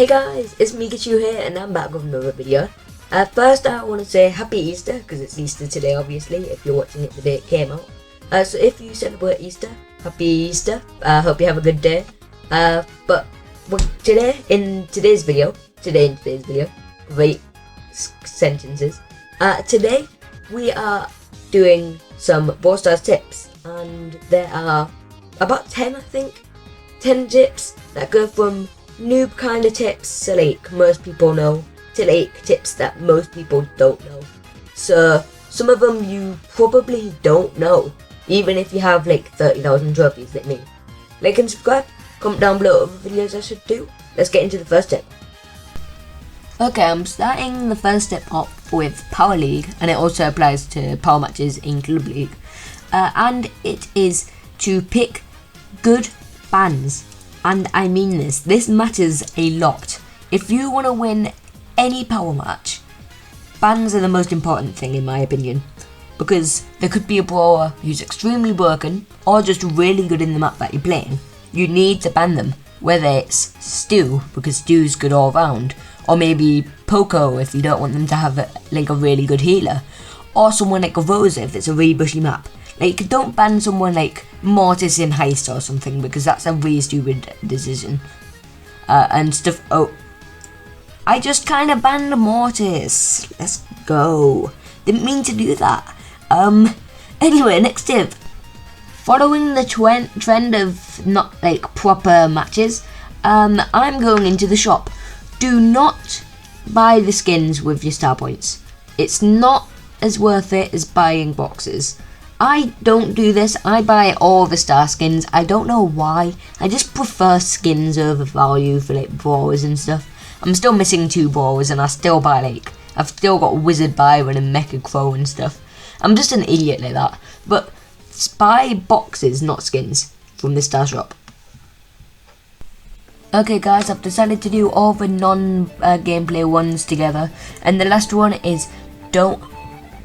Hey guys, it's Mikachu here and I'm back with another video. First I want to say Happy Easter, because it's Easter today obviously, if you're watching it the day it came out. So if you celebrate Easter, Happy Easter, hope you have a good day. But today in today's video, great sentences. Today we are doing some Brawl Stars tips, and there are about 10 I think, 10 tips that go from noob kind of tips, so like most people know, to like tips that most people don't know. So some of them you probably don't know, even if you have like 30,000 trophies like me. Like and subscribe, comment down below other videos I should do. Let's get into the first tip. Okay, I'm starting the first tip off with Power League, and it also applies to power matches in Club League. And it is to pick good bans. And I mean this matters a lot. If you want to win any power match, bans are the most important thing in my opinion. Because there could be a brawler who's extremely broken, or just really good in the map that you're playing. You need to ban them. Whether it's Stu, because Stu's good all round, or maybe Poco if you don't want them to have like a really good healer, or someone like a Rosa if it's a really bushy map. Like, don't ban someone like Mortis in Heist or something, because that's a really stupid decision. And stuff. Oh, I just kind of banned Mortis. Let's go. Didn't mean to do that. Anyway, next tip. Following the trend of not like proper matches, I'm going into the shop. Do not buy the skins with your star points. It's not as worth it as buying boxes. I don't do this. I buy all the star skins. I don't know why. I just prefer skins over value for like brawlers and stuff. I'm still missing 2 brawlers, and I still buy like, I've still got Wizard Byron and Mecha Crow and stuff. I'm just an idiot like that. But buy boxes, not skins, from the star shop. Okay guys, I've decided to do all the non-gameplay ones together. And the last one is don't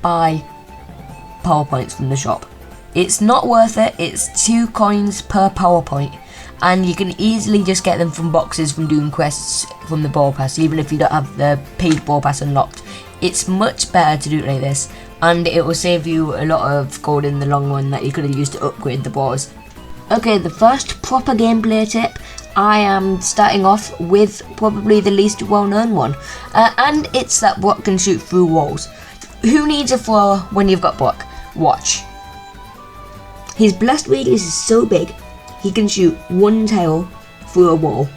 buy PowerPoints from the shop. It's not worth it. It's 2 coins per PowerPoint, and you can easily just get them from boxes from doing quests from the Ball Pass, even if you don't have the paid Ball Pass unlocked. It's much better to do it like this, and it will save you a lot of gold in the long run that you could have used to upgrade the balls. Okay, the first proper gameplay tip, I am starting off with probably the least well-known one, and it's that Brock can shoot through walls. Who needs a thrower when you've got Brock? Watch. His blast radius is so big, he can shoot 1 tile through a wall.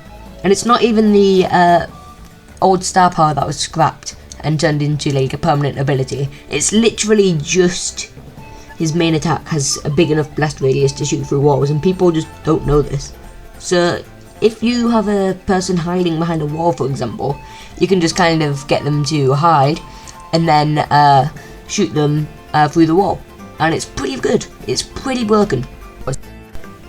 And it's not even the old star power that was scrapped and turned into like a permanent ability. It's literally just his main attack has a big enough blast radius to shoot through walls, and people just don't know this. So if you have a person hiding behind a wall, for example, you can just kind of get them to hide and then shoot them through the wall. And it's pretty good. It's pretty broken.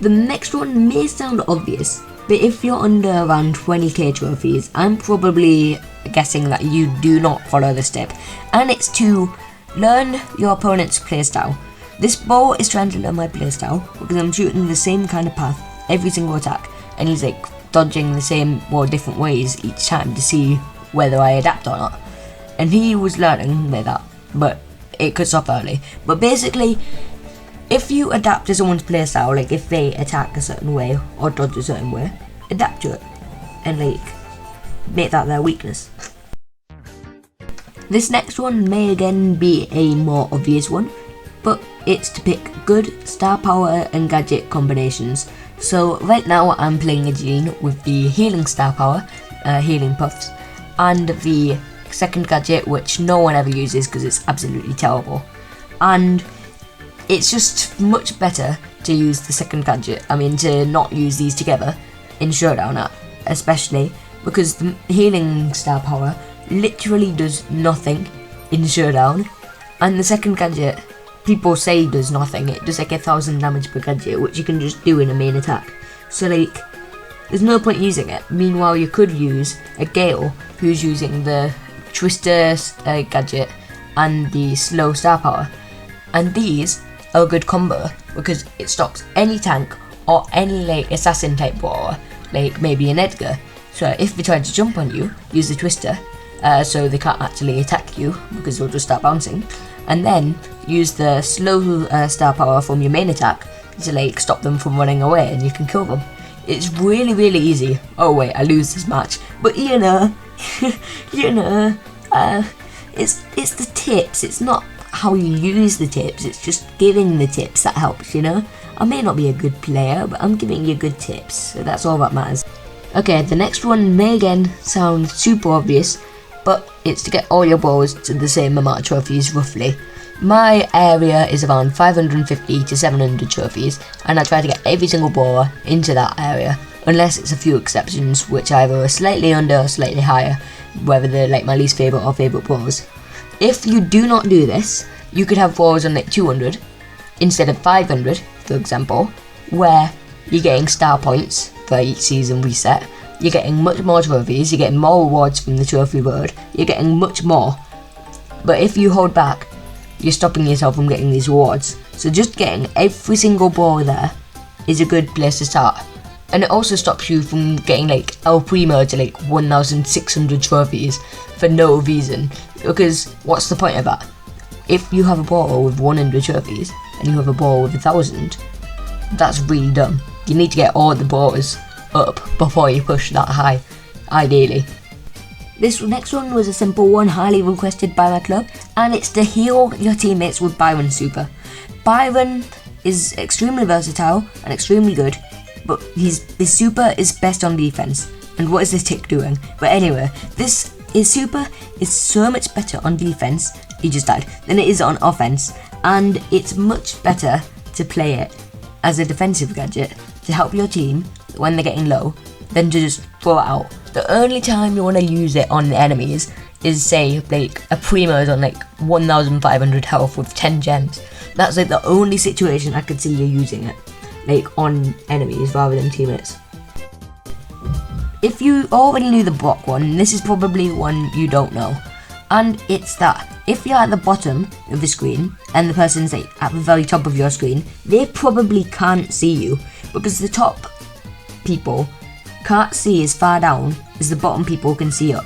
The next one may sound obvious, but if you're under around 20k trophies, I'm probably guessing that you do not follow this tip. And it's to learn your opponent's playstyle. This ball is trying to learn my playstyle because I'm shooting the same kind of path every single attack, and he's like dodging the same or different ways each time to see whether I adapt or not. And he was learning like that, but it could stop early. But basically, if you adapt to someone's playstyle, like if they attack a certain way or dodge a certain way, adapt to it and like make that their weakness. This next one may again be a more obvious one, but it's to pick good star power and gadget combinations. So right now I'm playing a Jean with the healing star power, healing puffs, and the second gadget, which no one ever uses because it's absolutely terrible. And it's just much better to use the second gadget, to not use these together in Showdown, especially because the healing star power literally does nothing in Showdown, and the second gadget, people say does nothing. It does like 1,000 damage per gadget, which you can just do in a main attack. So like, there's no point using it. Meanwhile, you could use a Gale who's using the Twister gadget and the slow star power, and these are a good combo because it stops any tank or any like assassin type brawler, like maybe an Edgar. So if they try to jump on you, use the twister, so they can't actually attack you because they'll just start bouncing. And then use the slow star power from your main attack to like stop them from running away, and you can kill them. It's really, really easy. Oh wait, I lose this match, but you know, it's the tips. It's not how you use the tips. It's just giving the tips that helps. You know, I may not be a good player, but I'm giving you good tips, so that's all that matters. Okay, the next one may again sound super obvious, but it's to get all your balls to the same amount of trophies roughly. My area is around 550 to 700 trophies, and I try to get every single baller into that area, unless it's a few exceptions which either are slightly under or slightly higher, whether they're like my least favourite or favourite brawlers. If you do not do this, you could have brawlers on like 200 instead of 500, for example, where you're getting star points for each season reset, you're getting much more trophies, you're getting more rewards from the trophy road, you're getting much more. But if you hold back, you're stopping yourself from getting these rewards. So just getting every single ball there is a good place to start. And it also stops you from getting like El Primo to like 1,600 trophies for no reason. Because what's the point of that? If you have a ball with 100 trophies and you have a ball with 1,000, that's really dumb. You need to get all the balls up before you push that high, ideally. This next one was a simple one, highly requested by my club, and it's to heal your teammates with Byron Super. Byron is extremely versatile and extremely good, but his super is best on defense. And what is this tick doing? But anyway, his super is so much better on defense, he just died, than it is on offense, and it's much better to play it as a defensive gadget to help your team when they're getting low than to just throw it out. The only time you want to use it on the enemies is say like a Primo's on like 1,500 health with 10 gems. That's like the only situation I could see you using it, like on enemies rather than teammates. If you already knew the block one, this is probably one you don't know, and it's that if you're at the bottom of the screen and the person's like at the very top of your screen, they probably can't see you because the top people can't see as far down as the bottom people can see up.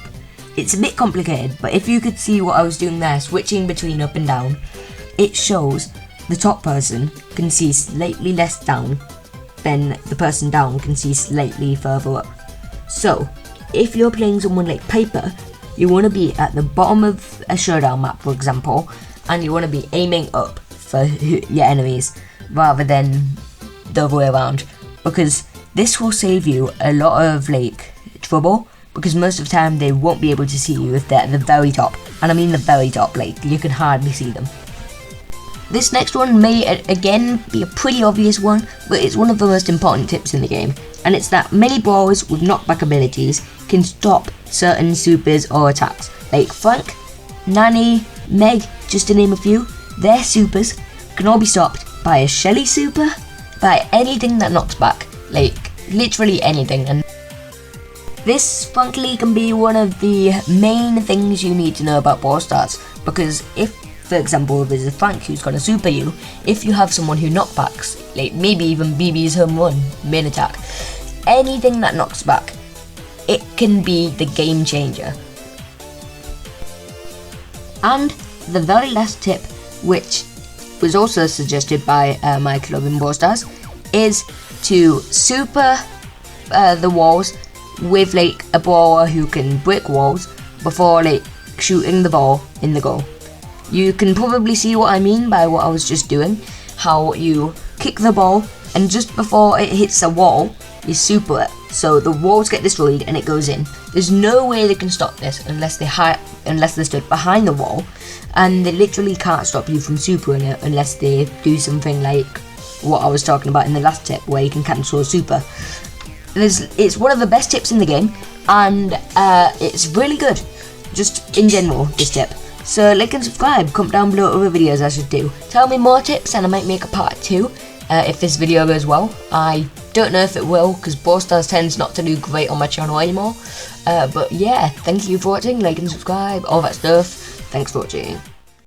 It's a bit complicated, but if you could see what I was doing there, switching between up and down, it shows the top person can see slightly less down than the person down can see slightly further up. So, if you're playing someone like Piper, you want to be at the bottom of a showdown map, for example, and you want to be aiming up for your enemies rather than the other way around, because this will save you a lot of like trouble, because most of the time they won't be able to see you if they're at the very top, and I mean the very top, like you can hardly see them. This next one may again be a pretty obvious one, but it's one of the most important tips in the game, and it's that many brawlers with knockback abilities can stop certain supers or attacks, like Frank, Nani, Meg, just to name a few. Their supers can all be stopped by a Shelly super, by anything that knocks back, like literally anything. And this frankly can be one of the main things you need to know about Brawl Stars, because if, for example, there's a Frank who's gonna super you, if you have someone who knockbacks, like maybe even BB's home run, main attack, anything that knocks back, it can be the game changer. And the very last tip, which was also suggested by my club in Brawl Stars, is to super the walls with like a brawler who can break walls before like shooting the ball in the goal. You can probably see what I mean by what I was just doing, how you kick the ball and just before it hits a wall, you super it, so the walls get destroyed and it goes in. There's no way they can stop this unless they stood behind the wall, and they literally can't stop you from supering it unless they do something like what I was talking about in the last tip, where you can cancel a super. It's one of the best tips in the game, and it's really good, just in general, this tip. So like and subscribe, comment down below other videos I should do. Tell me more tips and I might make a part 2 if this video goes well. I don't know if it will, because Brawl Stars tends not to do great on my channel anymore. But yeah, thank you for watching, like and subscribe, all that stuff. Thanks for watching.